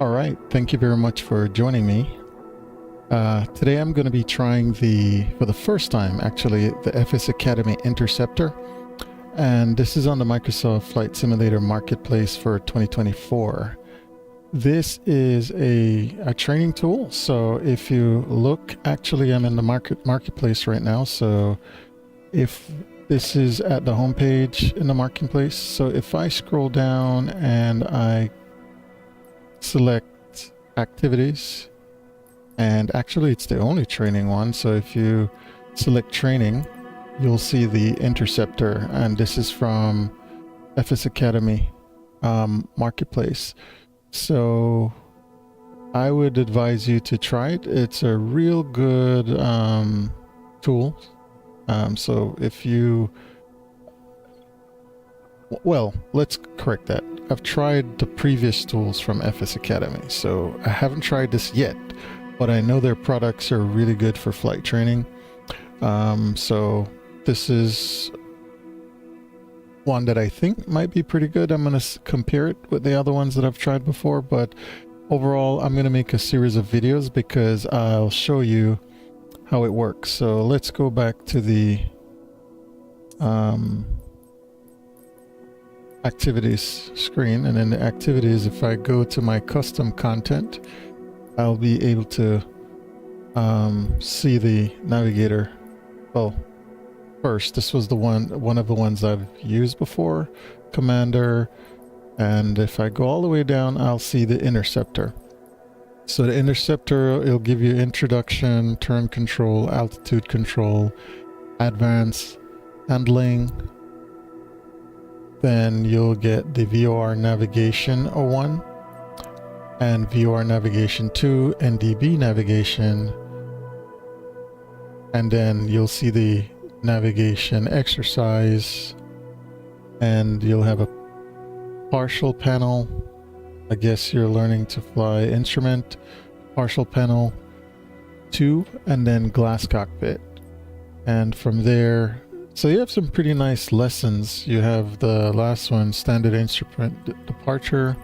All right, thank you very much for joining me. Today I'm going to be trying for the first time actually, the FS Academy Interceptor. And this is on the Microsoft Flight Simulator Marketplace for 2024. This is a training tool. So if you look, actually I'm in the marketplace right now. So if this is at the homepage in the marketplace. So if I scroll down and I select activities, and actually it's the only training one. So if you select training, you'll see the Interceptor, and this is from FS Academy Marketplace. So I would advise you to try it. It's a real good tool. So if you, well, let's correct that. I've tried the previous tools from FS Academy, so I haven't tried this yet, but I know their products are really good for flight training. So this is one that I think might be pretty good. I'm going to compare it with the other ones that I've tried before, but overall I'm going to make a series of videos because I'll show you how it works. So let's go back to the activities screen, and in the activities, if I go to my custom content, I'll be able to see the navigator. Well, first, this was the one of the ones I've used before, Commander, and if I go all the way down, I'll see the Interceptor. So the Interceptor, it'll give you introduction, turn control, altitude control, advanced handling. Then you'll get the VOR navigation 01 and VOR navigation 2, NDB navigation, and then you'll see the navigation exercise, and you'll have a partial panel. I guess you're learning to fly instrument, partial panel 2, and then glass cockpit. And from there, so you have some pretty nice lessons. You have the last one, standard instrument departure,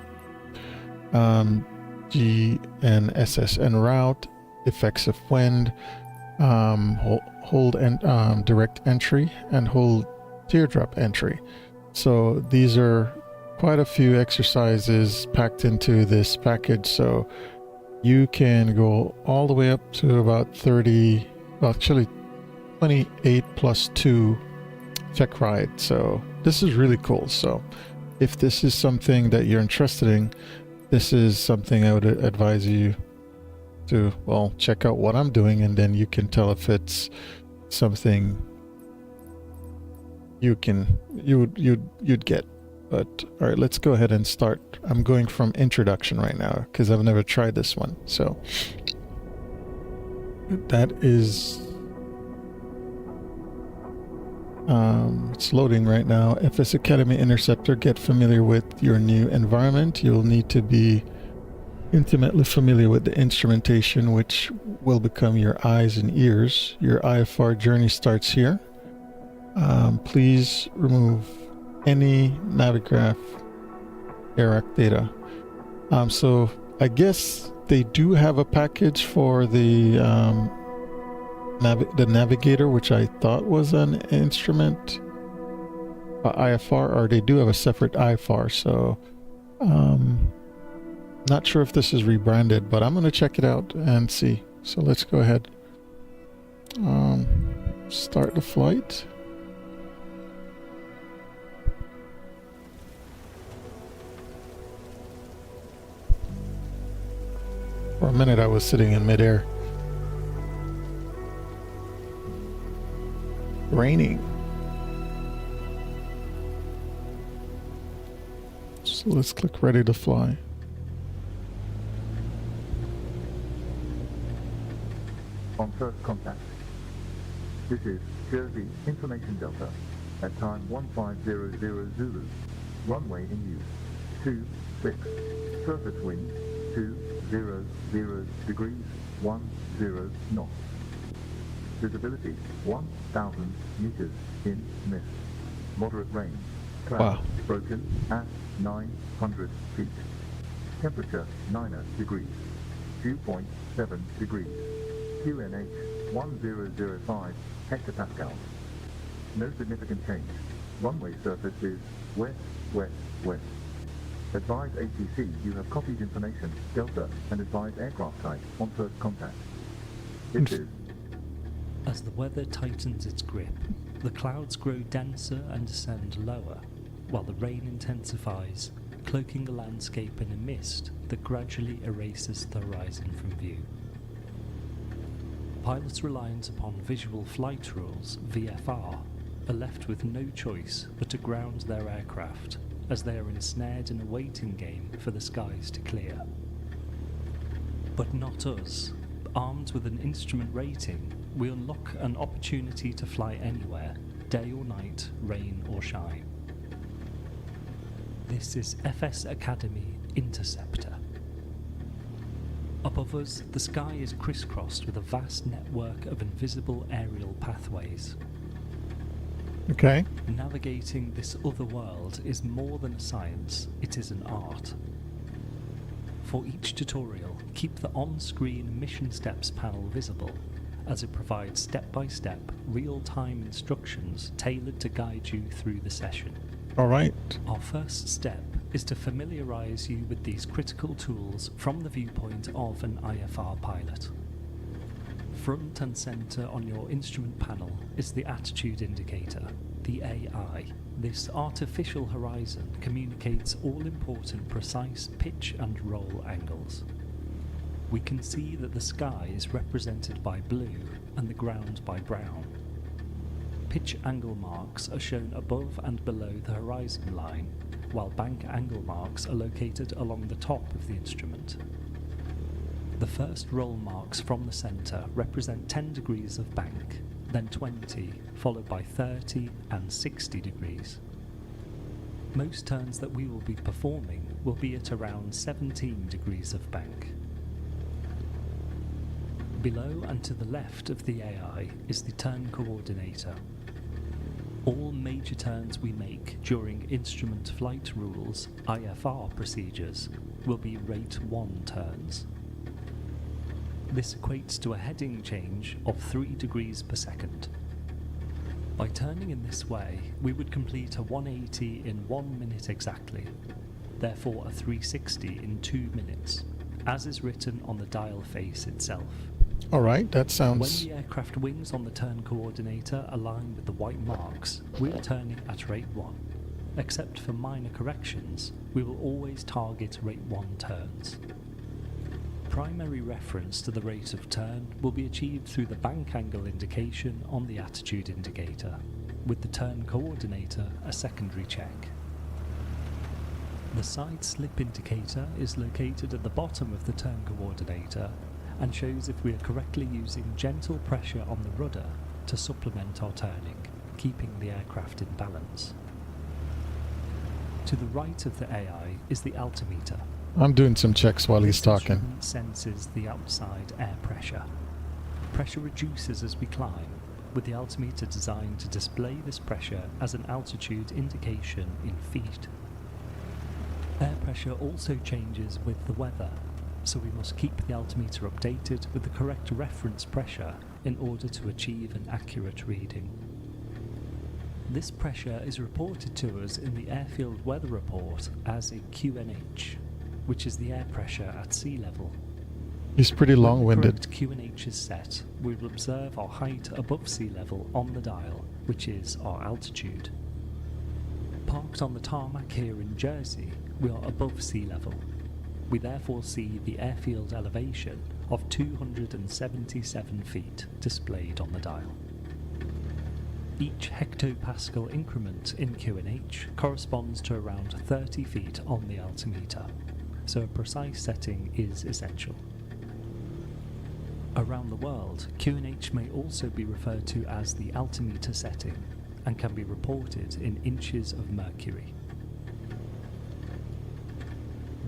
GNSS en route, effects of wind, hold and direct entry, and hold teardrop entry. So these are quite a few exercises packed into this package. So you can go all the way up to about 30, well, actually 28 plus 2 tech ride. So this is really cool. So if this is something that you're interested in, this is something I would advise you to, well, check out what I'm doing, and then you can tell if it's something you'd get. But all right, let's go ahead and start. I'm going from introduction right now because I've never tried this one. So that is it's loading right now. FS Academy Interceptor, get familiar with your new environment. You'll need to be intimately familiar with the instrumentation, which will become your eyes and ears. Your IFR journey starts here. Please remove any Navigraph AIRAC data. So I guess they do have a package for the navigator, which I thought was an instrument IFR, or they do have a separate IFR. So not sure if this is rebranded, but I'm going to check it out and see. So let's go ahead, start the flight. For a minute I was sitting in midair. Raining. So let's click ready to fly. On first contact, this is Jersey Information Delta at time 1500 Zulu, runway in use, 26, surface wind 200 degrees 10 knots. Visibility 1,000 meters in mist. Moderate rain. Cloud broken at 900 feet. Temperature 9 degrees. Dew point 7 degrees. QNH 1005 hectopascals. No significant change. Runway surface is west, west, west. Advise ATC you have copied information, Delta, and advise aircraft type on first contact. It is. As the weather tightens its grip, the clouds grow denser and descend lower, while the rain intensifies, cloaking the landscape in a mist that gradually erases the horizon from view. Pilots reliant upon visual flight rules, VFR, are left with no choice but to ground their aircraft, as they are ensnared in a waiting game for the skies to clear. But not us. Armed with an instrument rating, we unlock an opportunity to fly anywhere, day or night, rain or shine. This is FS Academy Interceptor. Above us, the sky is crisscrossed with a vast network of invisible aerial pathways. Okay. Navigating this other world is more than a science, it is an art. For each tutorial, keep the on-screen Mission Steps panel visible, as it provides step-by-step, real-time instructions tailored to guide you through the session. Alright. Our first step is to familiarise you with these critical tools from the viewpoint of an IFR pilot. Front and centre on your instrument panel is the attitude indicator, the AI. This artificial horizon communicates all-important precise pitch and roll angles. We can see that the sky is represented by blue and the ground by brown. Pitch angle marks are shown above and below the horizon line, while bank angle marks are located along the top of the instrument. The first roll marks from the centre represent 10 degrees of bank, then 20, followed by 30 and 60 degrees. Most turns that we will be performing will be at around 17 degrees of bank. Below and to the left of the AI is the turn coordinator. All major turns we make during Instrument Flight Rules IFR procedures will be rate 1 turns. This equates to a heading change of 3 degrees per second. By turning in this way, we would complete a 180 in 1 minute exactly, therefore a 360 in 2 minutes, as is written on the dial face itself. Alright, that sounds... When the aircraft wings on the turn coordinator align with the white marks, we are turning at rate 1. Except for minor corrections, we will always target rate 1 turns. Primary reference to the rate of turn will be achieved through the bank angle indication on the attitude indicator, with the turn coordinator a secondary check. The side slip indicator is located at the bottom of the turn coordinator and shows if we are correctly using gentle pressure on the rudder to supplement our turning, keeping the aircraft in balance. To the right of the AI is the altimeter. I'm doing some checks while he's This talking. instrument senses the outside air pressure. Pressure reduces as we climb, with the altimeter designed to display this pressure as an altitude indication in feet. Air pressure also changes with the weather, so we must keep the altimeter updated with the correct reference pressure in order to achieve an accurate reading. This pressure is reported to us in the Airfield Weather Report as a QNH, which is the air pressure at sea level. He's pretty long-winded. When the correct QNH is set, we will observe our height above sea level on the dial, which is our altitude. Parked on the tarmac here in Jersey, we are above sea level. We therefore see the airfield elevation of 277 feet displayed on the dial. Each hectopascal increment in QNH corresponds to around 30 feet on the altimeter, so a precise setting is essential. Around the world, QNH may also be referred to as the altimeter setting and can be reported in inches of mercury.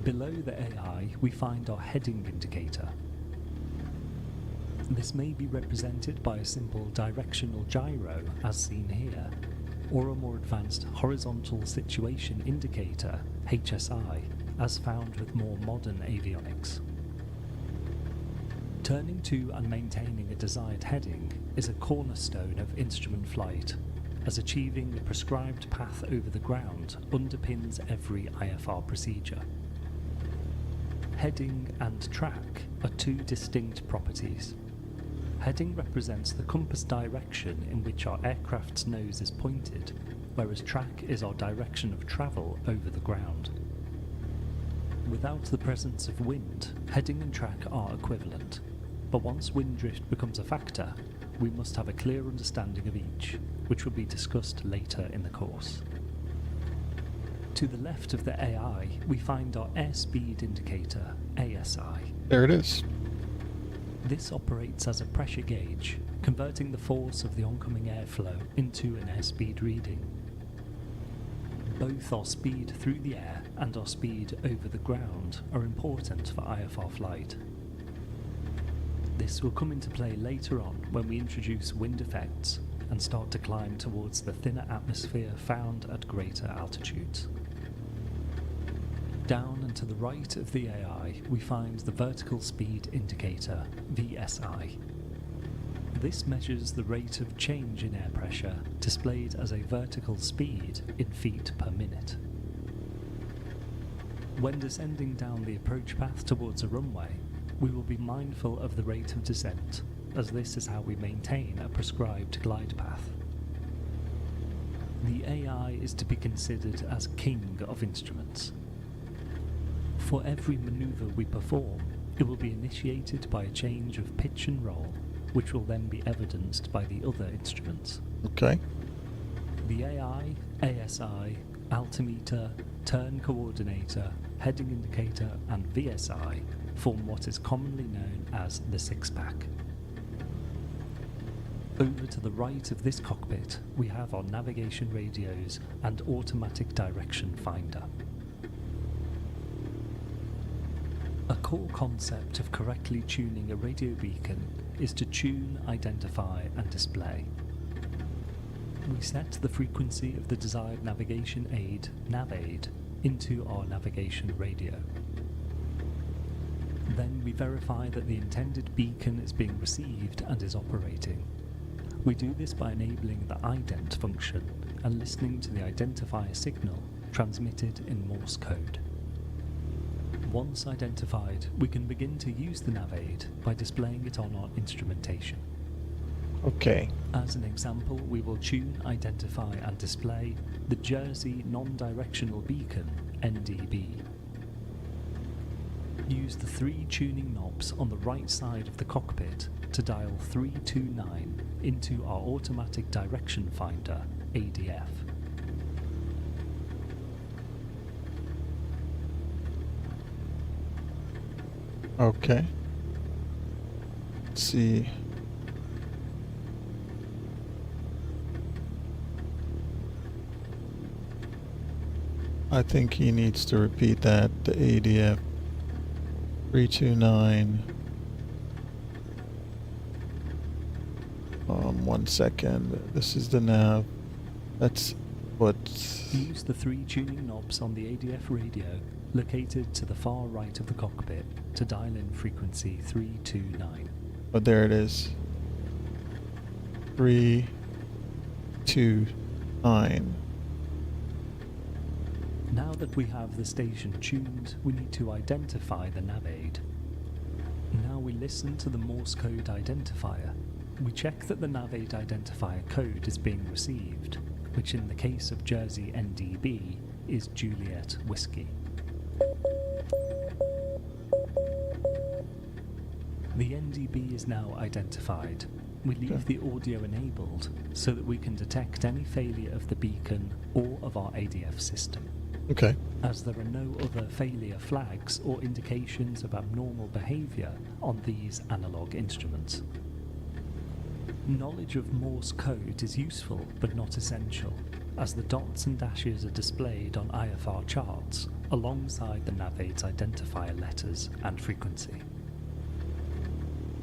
Below the AI, we find our heading indicator. This may be represented by a simple directional gyro, as seen here, or a more advanced horizontal situation indicator, HSI, as found with more modern avionics. Turning to and maintaining a desired heading is a cornerstone of instrument flight, as achieving the prescribed path over the ground underpins every IFR procedure. Heading and track are two distinct properties. Heading represents the compass direction in which our aircraft's nose is pointed, whereas track is our direction of travel over the ground. Without the presence of wind, heading and track are equivalent, but once wind drift becomes a factor, we must have a clear understanding of each, which will be discussed later in the course. To the left of the AI, we find our airspeed indicator, ASI. There it is. This operates as a pressure gauge, converting the force of the oncoming airflow into an airspeed reading. Both our speed through the air and our speed over the ground are important for IFR flight. This will come into play later on when we introduce wind effects and start to climb towards the thinner atmosphere found at greater altitudes. Down and to the right of the AI, we find the vertical speed indicator, VSI. This measures the rate of change in air pressure, displayed as a vertical speed in feet per minute. When descending down the approach path towards a runway, we will be mindful of the rate of descent, as this is how we maintain a prescribed glide path. The AI is to be considered as king of instruments. For every manoeuvre we perform, it will be initiated by a change of pitch and roll, which will then be evidenced by the other instruments. Okay. The AI, ASI, altimeter, turn coordinator, heading indicator and VSI form what is commonly known as the six-pack. Over to the right of this cockpit, we have our navigation radios and automatic direction finder. A core concept of correctly tuning a radio beacon is to tune, identify and display. We set the frequency of the desired navigation aid, NavAid, into our navigation radio. Then we verify that the intended beacon is being received and is operating. We do this by enabling the ident function and listening to the identifier signal transmitted in Morse code. Once identified, we can begin to use the NavAid by displaying it on our instrumentation. Okay. As an example, we will tune, identify and display the Jersey Non-Directional Beacon, NDB. Use the three tuning knobs on the right side of the cockpit to dial 329 into our automatic direction finder, ADF. Okay. Let's see. I think he needs to repeat that. The ADF 329. 1 second. This is the nav. That's what. Use the three tuning knobs on the ADF radio located to the far right of the cockpit to dial in frequency 329. Oh, there it is. 329. Now that we have the station tuned, we need to identify the NavAid. Now we listen to the Morse code identifier. We check that the NavAid identifier code is being received, which in the case of Jersey NDB is Juliet Whiskey. The NDB is now identified. We leave the audio enabled so that we can detect any failure of the beacon or of our ADF system. Okay. As there are no other failure flags or indications of abnormal behaviour on these analog instruments. Knowledge of Morse code is useful but not essential, as the dots and dashes are displayed on IFR charts alongside the NavAid's identifier letters and frequency.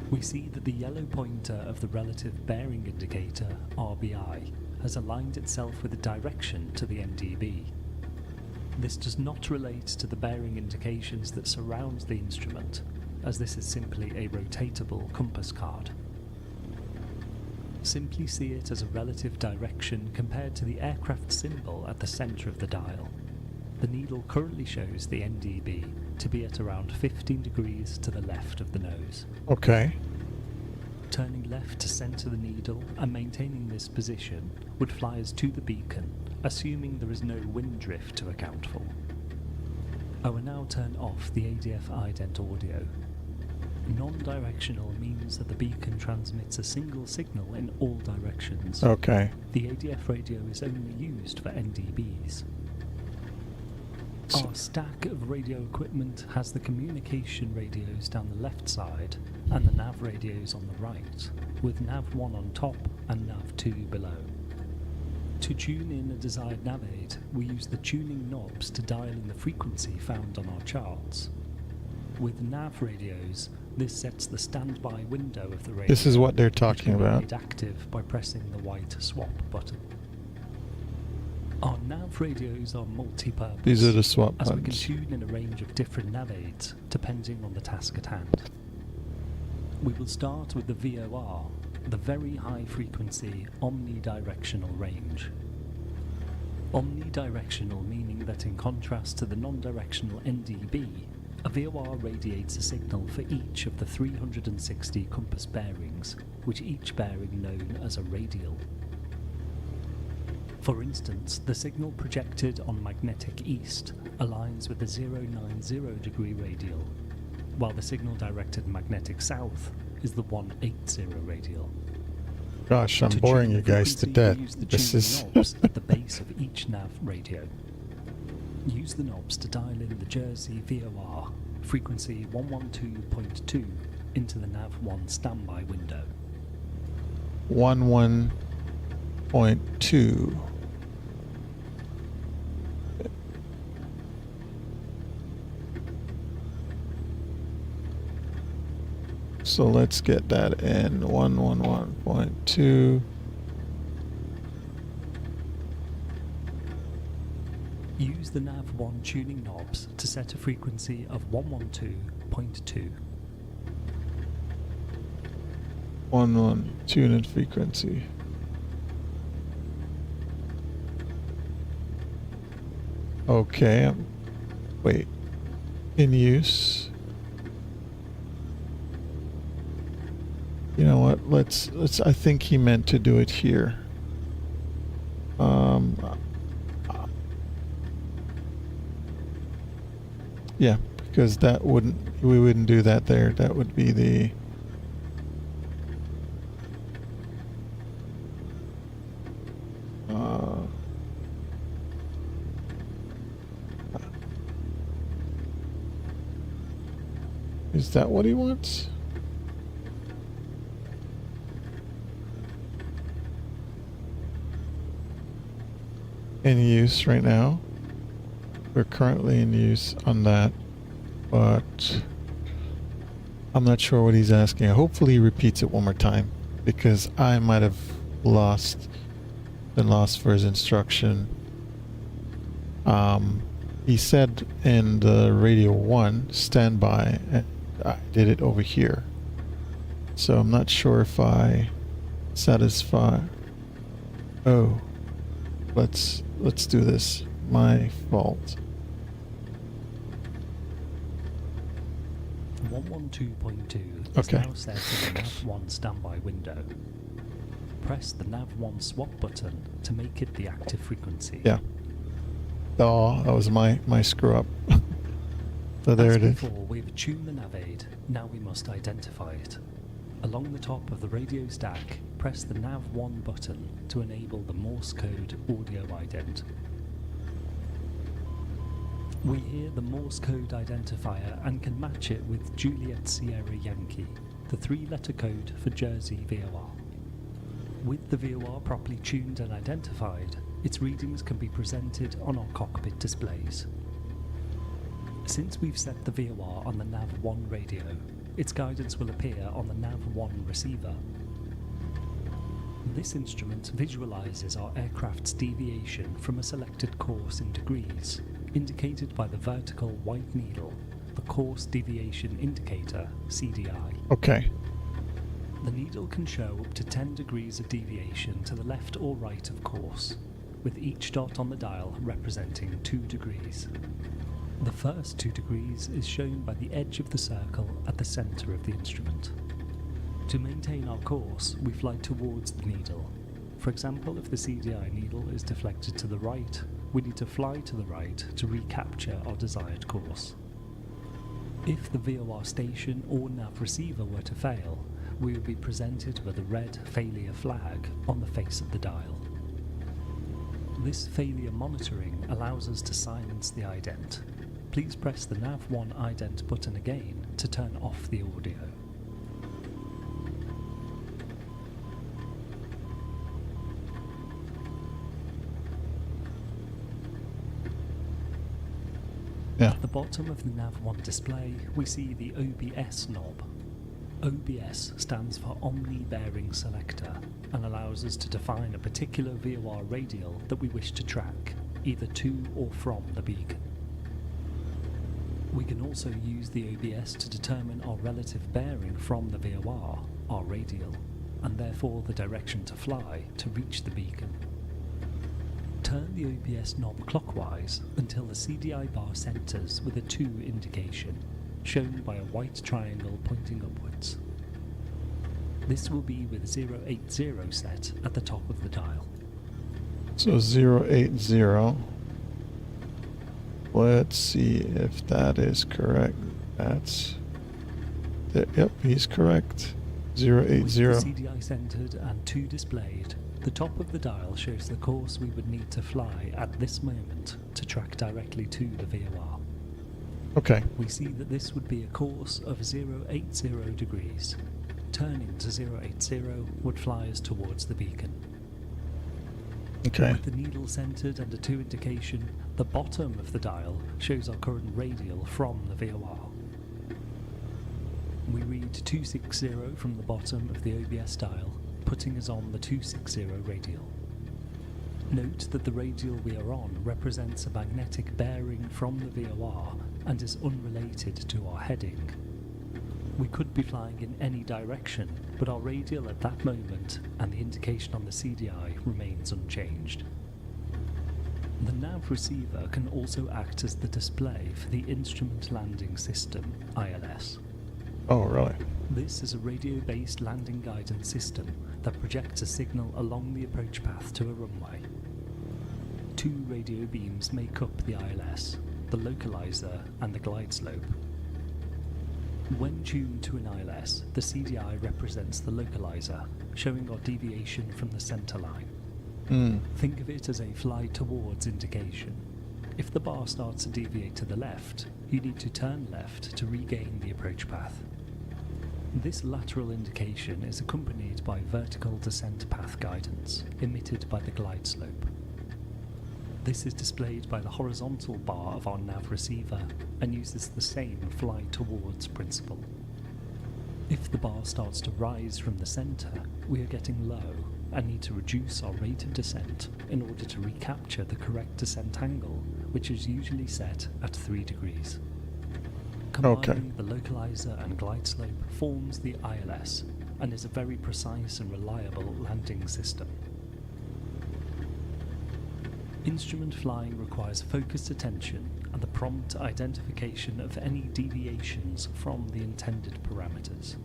We see that the yellow pointer of the relative bearing indicator, RBI, has aligned itself with the direction to the NDB. This does not relate to the bearing indications that surround the instrument, as this is simply a rotatable compass card. Simply see it as a relative direction compared to the aircraft symbol at the centre of the dial. The needle currently shows the NDB to be at around 15 degrees to the left of the nose. Okay. Turning left to centre the needle and maintaining this position would fly us to the beacon, assuming there is no wind drift to account for. I will now turn off the ADF ident audio. Non-directional means that the beacon transmits a single signal in all directions. Okay. The ADF radio is only used for NDBs. Our stack of radio equipment has the communication radios down the left side and the nav radios on the right, with nav 1 on top and nav 2 below. To tune in a desired nav aid, we use the tuning knobs to dial in the frequency found on our charts. With nav radios, this sets the standby window of the radio. This is what they're which talking can be about. made active by pressing the white swap button. Our nav radios are multi-purpose, These are the swap as we can buttons. tune in a range of different nav aids depending on the task at hand. We will start with the VOR, the very high frequency omnidirectional range. Omnidirectional meaning that in contrast to the non-directional NDB, a VOR radiates a signal for each of the 360 compass bearings, which each bearing known as a radial. For instance, the signal projected on magnetic east aligns with the 090 degree radial, while the signal directed magnetic south is the 180 radial. Gosh, I'm To boring tune you the guys to frequency, death. we use the This tuning is knobs at the base of each nav radio. Use the knobs to dial in the Jersey VOR, frequency 112.2, into the nav 1 standby window. 11.2. So let's get that in 111.2. Use the nav 1 tuning knobs to set a frequency of 112.2. 11 tune in frequency. Okay. Wait. In use. You know what? Let's. I think he meant to do it here. Yeah, because that we wouldn't do that there. That would be the. Is that what he wants? In use right now. We're currently in use on that, but I'm not sure what he's asking. Hopefully he repeats it one more time, because I might have been lost for his instruction. He said in the radio 1 standby, and I did it over here. So I'm not sure if I satisfy. Oh, let's do this. My fault. 112.2 is Okay. now set in the nav 1 standby window. Press the nav 1 swap button to make it the active frequency. Yeah. Oh, that was my screw up. So there As it is. before, we've tuned the nav aid, now we must identify it. Along the top of the radio stack, press the nav 1 button to enable the Morse code audio ident. We hear the Morse code identifier and can match it with Juliet Sierra Yankee, the 3-letter code for Jersey VOR. With the VOR properly tuned and identified, its readings can be presented on our cockpit displays. Since we've set the VOR on the nav 1 radio, its guidance will appear on the nav 1 receiver. This instrument visualizes our aircraft's deviation from a selected course in degrees, indicated by the vertical white needle, the Course Deviation Indicator, CDI. Okay. The needle can show up to 10 degrees of deviation to the left or right of course, with each dot on the dial representing 2 degrees. The first 2 degrees is shown by the edge of the circle at the centre of the instrument. To maintain our course, we fly towards the needle. For example, if the CDI needle is deflected to the right, we need to fly to the right to recapture our desired course. If the VOR station or nav receiver were to fail, we will be presented with a red failure flag on the face of the dial. This failure monitoring allows us to silence the ident. Please press the nav1 ident button again to turn off the audio. Yeah. At the bottom of the nav1 display, we see the OBS knob. OBS stands for Omni Bearing Selector and allows us to define a particular VOR radial that we wish to track, either to or from the beacon. We can also use the OBS to determine our relative bearing from the VOR, our radial, and therefore the direction to fly to reach the beacon. Turn the OBS knob clockwise until the CDI bar centres with a 2 indication, shown by a white triangle pointing upwards. This will be with 080 set at the top of the dial. So 080. Let's see if that is correct. That's... Yep, he's correct. 080. With the CDI centred and 2 displayed, the top of the dial shows the course we would need to fly at this moment to track directly to the VOR. Okay. We see that this would be a course of 080 degrees. Turning to 080 would fly us towards the beacon. Okay. With the needle centred and a 2 indication, the bottom of the dial shows our current radial from the VOR. We read 260 from the bottom of the OBS dial, putting us on the 260 radial. Note that the radial we are on represents a magnetic bearing from the VOR and is unrelated to our heading. We could be flying in any direction, but our radial at that moment and the indication on the CDI remains unchanged. The nav receiver can also act as the display for the Instrument Landing System, ILS. Oh, really? This is a radio-based landing guidance system that projects a signal along the approach path to a runway. 2 radio beams make up the ILS, the localizer and the glide slope. When tuned to an ILS, the CDI represents the localizer, showing our deviation from the centre line. Think of it as a fly towards indication. If the bar starts to deviate to the left, you need to turn left to regain the approach path. This lateral indication is accompanied by vertical descent path guidance, emitted by the glide slope. This is displayed by the horizontal bar of our nav receiver and uses the same fly towards principle. If the bar starts to rise from the centre, we are getting low and need to reduce our rate of descent in order to recapture the correct descent angle, which is usually set at 3 degrees. Combining the localizer and glide slope forms the ILS and is a very precise and reliable landing system. Instrument flying requires focused attention and the prompt identification of any deviations from the intended parameters.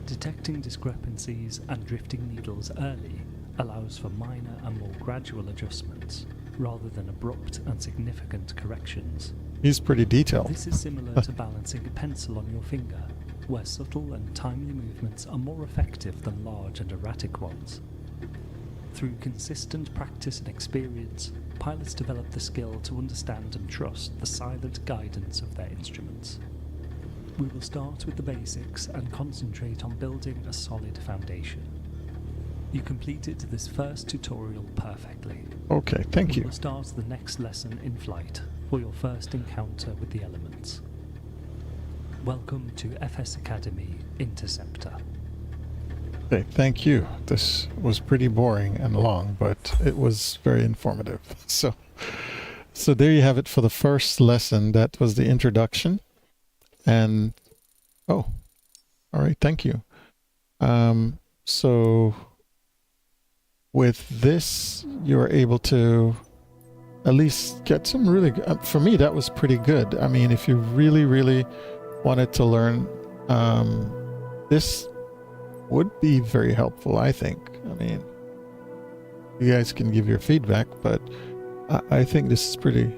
Detecting discrepancies and drifting needles early allows for minor and more gradual adjustments, rather than abrupt and significant corrections. He's pretty detailed. This is similar to balancing a pencil on your finger, where subtle and timely movements are more effective than large and erratic ones. Through consistent practice and experience, pilots develop the skill to understand and trust the silent guidance of their instruments. We will start with the basics and concentrate on building a solid foundation. You completed this first tutorial perfectly. Okay, thank We you. will start the next lesson in flight for your first encounter with the elements. Welcome to FS Academy Interceptor. Okay, thank you. This was pretty boring and long, but it was very informative. So So there you have it for the first lesson. That was the introduction. And, oh, all right, thank you. So with this, you're able to at least get some really good, for me, that was pretty good. I mean, if you really, really wanted to learn, this would be very helpful, I think. I mean, you guys can give your feedback, but I think this is pretty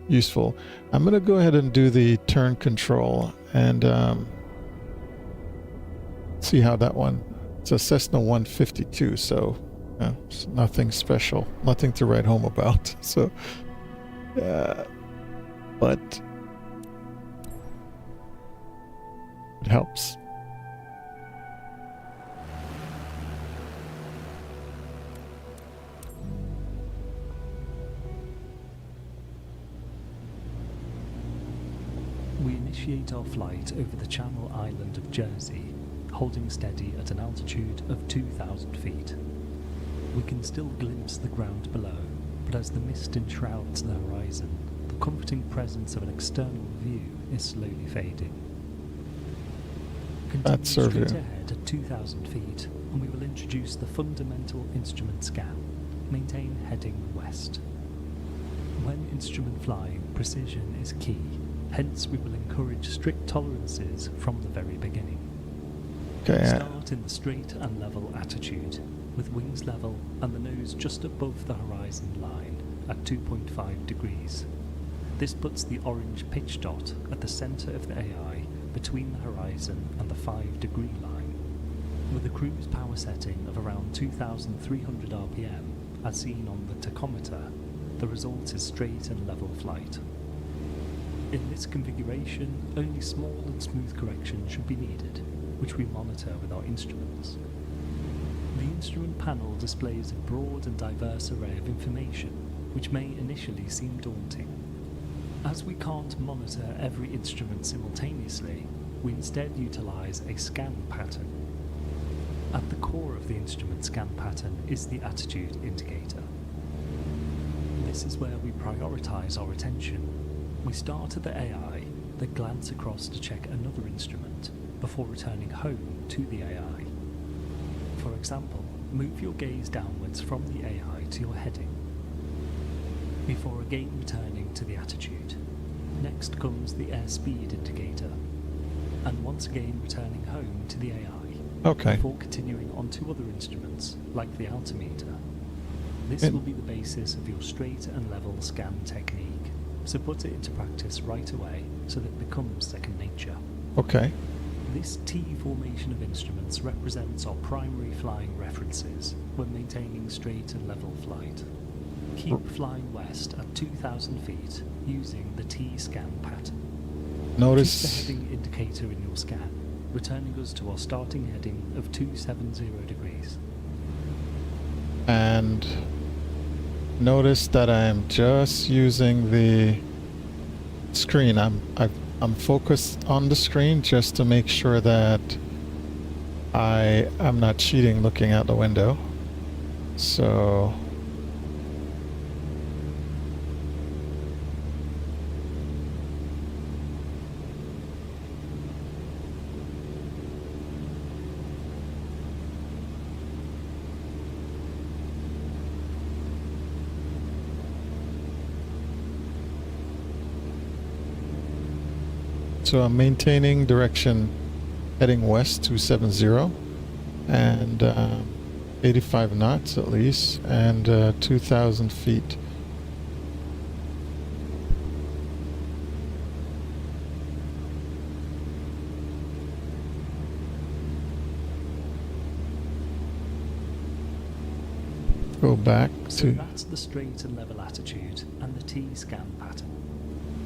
useful. I'm going to go ahead and do the turn control and see how that one. It's a Cessna 152, so it's nothing special, nothing to write home about. So, but it helps. We initiate our flight over the Channel Island of Jersey, holding steady at an altitude of 2,000 feet. We can still glimpse the ground below, but as the mist enshrouds the horizon, the comforting presence of an external view is slowly fading. Continue straight ahead at 2,000 feet, and we will introduce the fundamental instrument scan. Maintain heading west. When instrument flying, precision is key. Hence, we will encourage strict tolerances from the very beginning. Okay. Start in the straight and level attitude, with wings level and the nose just above the horizon line at 2.5 degrees. This puts the orange pitch dot at the centre of the AI between the horizon and the 5-degree line. With a cruise power setting of around 2,300 RPM, as seen on the tachometer, the result is straight and level flight. In this configuration, only small and smooth corrections should be needed, which we monitor with our instruments. The instrument panel displays a broad and diverse array of information, which may initially seem daunting. As we can't monitor every instrument simultaneously, we instead utilize a scan pattern. At the core of the instrument scan pattern is the attitude indicator. This is where we prioritize our attention. We start at the AI, then glance across to check another instrument, before returning home to the AI. For example, move your gaze downwards from the AI to your heading, before again returning to the attitude. Next comes the airspeed indicator, and once again returning home to the AI, before continuing on to other instruments, like the altimeter. This will be the basis of your straight and level scan technique. So put it into practice right away so that it becomes second nature. Okay. This T formation of instruments represents our primary flying references when maintaining straight and level flight. Keep flying west at 2,000 feet using the T scan pattern. Notice Keep the heading indicator in your scan, returning us to our starting heading of 270 degrees. And notice that I'm just using the screen. I'm focused on the screen just to make sure that I'm not cheating looking out the window. So I'm maintaining direction heading west 270 and 85 knots at least, and 2,000 feet. Go back so that's the straight and level attitude and the T scan pattern.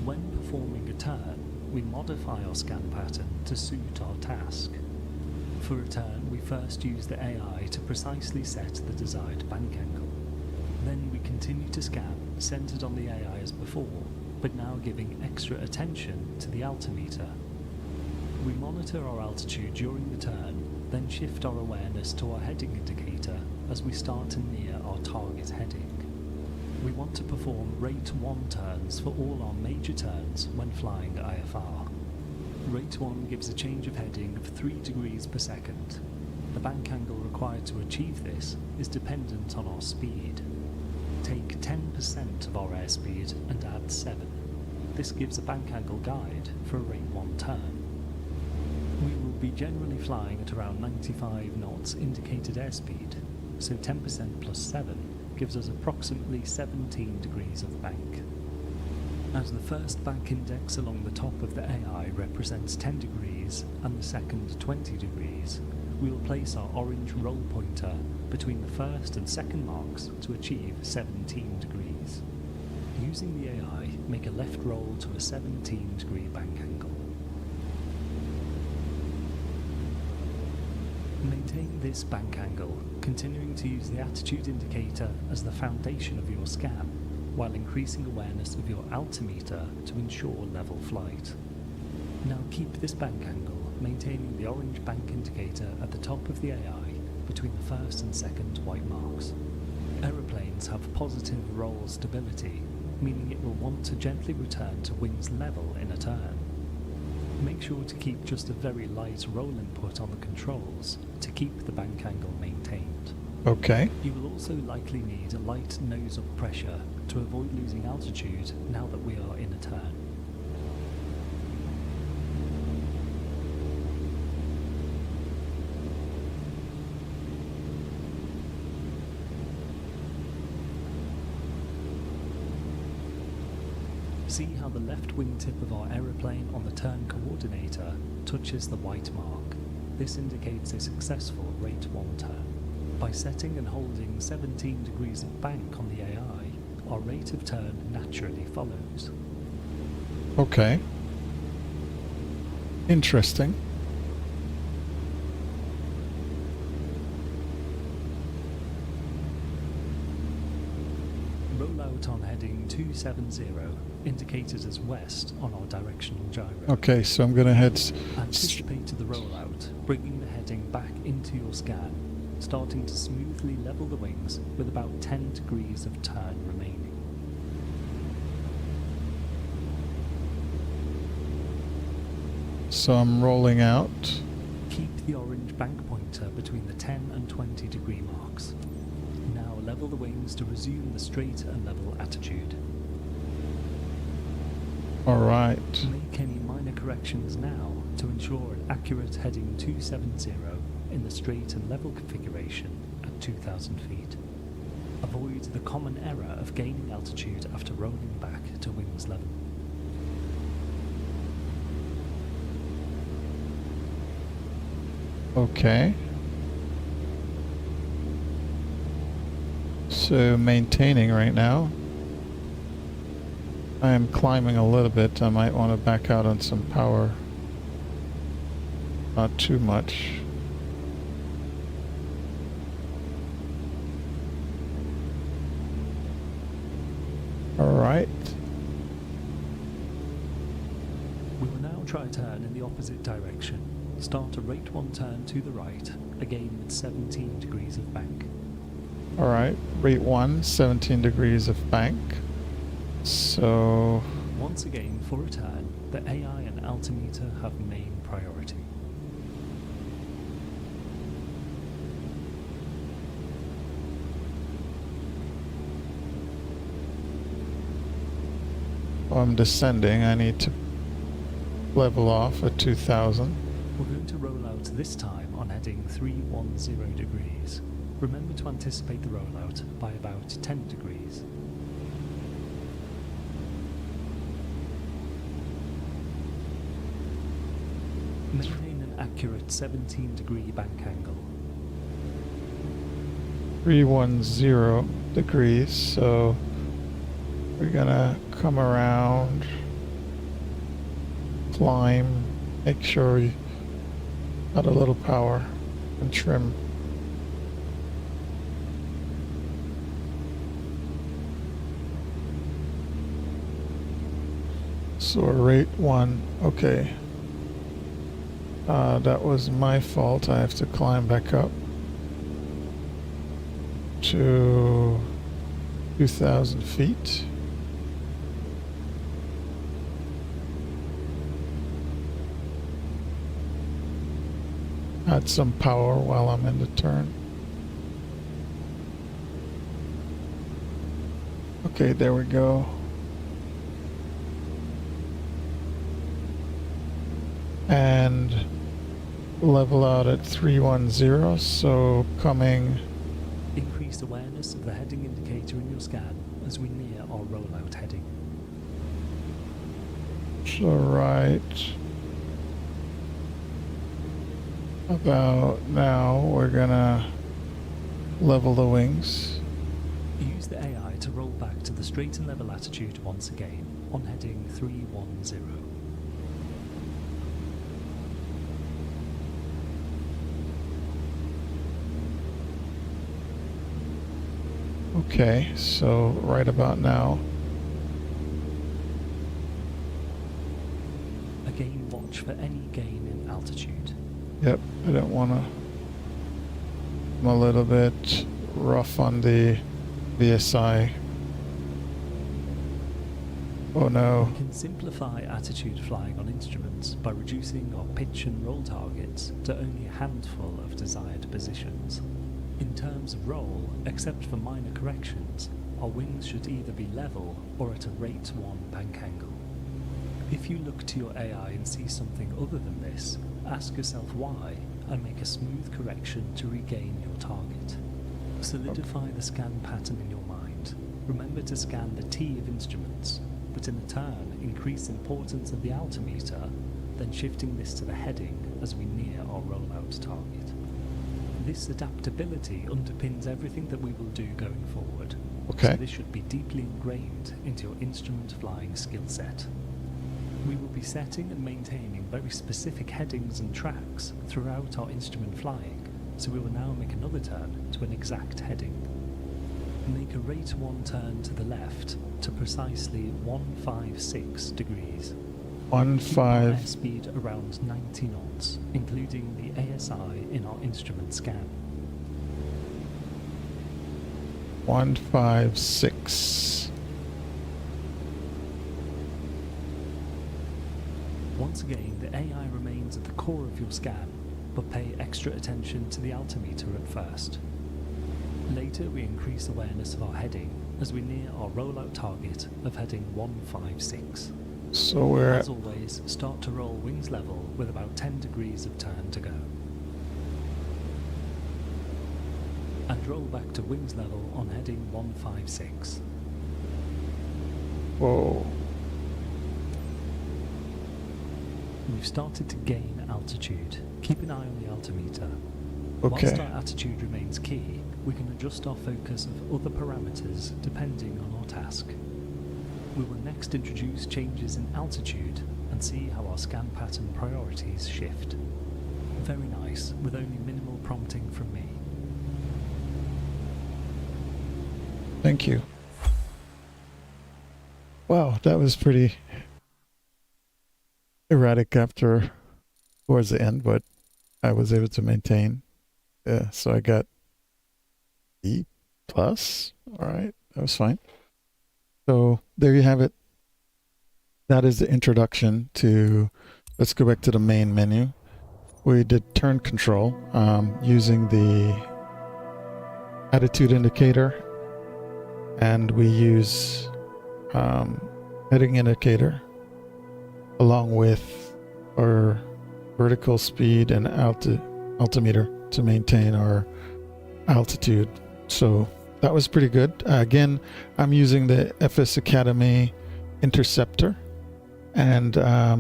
When performing a turn, we modify our scan pattern to suit our task. For a turn, we first use the AI to precisely set the desired bank angle. Then we continue to scan, centered on the AI as before, but now giving extra attention to the altimeter. We monitor our altitude during the turn, then shift our awareness to our heading indicator as we start to near our target heading. We want to perform rate 1 turns for all our major turns when flying IFR. Rate 1 gives a change of heading of 3 degrees per second. The bank angle required to achieve this is dependent on our speed. Take 10% of our airspeed and add 7. This gives a bank angle guide for a rate 1 turn. We will be generally flying at around 95 knots indicated airspeed, so 10% plus 7 gives us approximately 17 degrees of bank. As the first bank index along the top of the AI represents 10 degrees and the second 20 degrees, we will place our orange roll pointer between the first and second marks to achieve 17 degrees. Using the AI, make a left roll to a 17 degree bank angle. Maintain this bank angle, continuing to use the attitude indicator as the foundation of your scan, while increasing awareness of your altimeter to ensure level flight. Now keep this bank angle, maintaining the orange bank indicator at the top of the AI between the first and second white marks. Aeroplanes have positive roll stability, meaning it will want to gently return to wings level in a turn. Make sure to keep just a very light roll input on the controls to keep the bank angle maintained. Okay. You will also likely need a light nose-up pressure to avoid losing altitude now that we are in a turn. See how the left wingtip of our aeroplane on the turn coordinator touches the white mark. This indicates a successful rate 1 turn. By setting and holding 17 degrees of bank on the AI, our rate of turn naturally follows. Okay. Interesting. Rollout on heading 270, indicated as west on our directional gyro. Okay, so I'm going to head... Anticipate the rollout, bringing the heading back into your scan, starting to smoothly level the wings with about 10 degrees of turn remaining. So I'm rolling out. Keep the orange bank pointer between the 10 and 20 degree marks. Now level the wings to resume the straight and level attitude. Alright. Make any minor corrections now to ensure an accurate heading 270 in the straight and level configuration at 2,000 feet. Avoid the common error of gaining altitude after rolling back to wings level. Okay. So maintaining right now. I am climbing a little bit. I might want to back out on some power. Not too much. Alright. We will now try a turn in the opposite direction. Start a rate 1 turn to the right, again with 17 degrees of bank. Alright, rate 1, 17 degrees of bank. So... Once again, for a turn, the AI and altimeter have main priority. I'm descending. I need to level off at 2,000. We're going to roll out this time on heading 310 degrees. Remember to anticipate the rollout by about 10 degrees. Maintain an accurate 17 degree bank angle. 310 degrees, so we're gonna come around, climb, make sure we got a little power, and trim. So rate 1, okay. That was my fault. I have to climb back up to 2,000 feet. Add some power while I'm in the turn. Okay, there we go. And level out at 310, so coming. Increased awareness of the heading indicator in your scan as we near our rollout heading. So right about now, we're gonna level the wings. Use the AI to roll back to the straight and level attitude once again on heading 310. Okay, so right about now. Again, watch for any gain in altitude. Yep, I don't want to. I'm a little bit rough on the VSI. Oh no. We can simplify attitude flying on instruments by reducing our pitch and roll targets to only a handful of desired positions. In terms of roll, except for minor corrections, our wings should either be level or at a rate 1 bank angle. If you look to your AI and see something other than this, ask yourself why and make a smooth correction to regain your target. Solidify the scan pattern in your mind. Remember to scan the T of instruments, but in turn increase importance of the altimeter, then shifting this to the heading as we near our rollout target. This adaptability underpins everything that we will do going forward. Okay. So this should be deeply ingrained into your instrument flying skill set. We will be setting and maintaining very specific headings and tracks throughout our instrument flying, so we will now make another turn to an exact heading. Make a rate 1 turn to the left to precisely 156 degrees. Keep our 15. airspeed around 90 knots, including the ASI in our instrument scan. 156. Once again, the AI remains at the core of your scan, but pay extra attention to the altimeter at first. Later, we increase awareness of our heading as we near our rollout target of heading 156. So we're As always, start to roll wings level with about 10 degrees of turn to go. And roll back to wings level on heading 156. whoa. We've started to gain altitude. Keep an eye on the altimeter. Okay. Whilst our attitude remains key, we can adjust our focus of other parameters depending on our task. We will next introduce changes in altitude and see how our scan pattern priorities shift. Very nice, with only minimal prompting from me. Thank you. Wow, that was pretty erratic after towards the end, but I was able to maintain. Yeah, so I got E plus. All right, that was fine. So there you have it. That is the introduction to, let's go back to the main menu. We did turn control using the attitude indicator, and we use heading indicator along with our vertical speed and altimeter to maintain our altitude. So that was pretty good. Again, I'm using the FS Academy Interceptor, and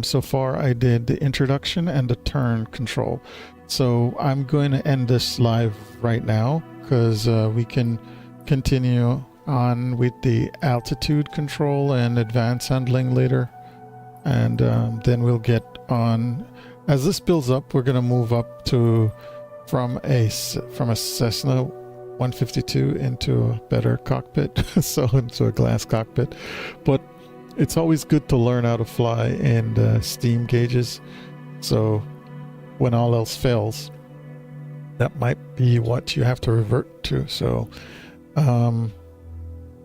so far I did the introduction and the turn control. So I'm going to end this live right now because we can continue on with the altitude control and advanced handling later, and then we'll get on. As this builds up, we're going to move up to from a Cessna 152 into a better cockpit, so into a glass cockpit. But it's always good to learn how to fly in steam gauges, so when all else fails, that might be what you have to revert to. So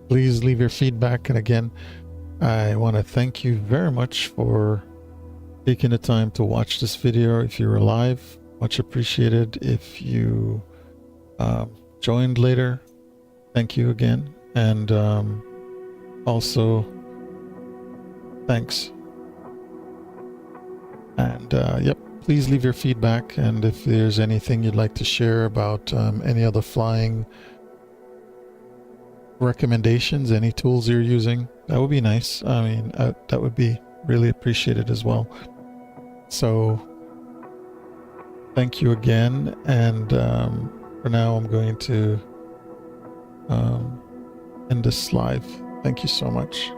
please leave your feedback. And again, I want to thank you very much for taking the time to watch this video. If you're live, much appreciated. If you joined later, thank you again. And also, thanks. And yep, please leave your feedback. And if there's anything you'd like to share about any other flying recommendations, any tools you're using, that would be nice. I mean, that would be really appreciated as well. So thank you again. And for now, I'm going to end this live. Thank you so much.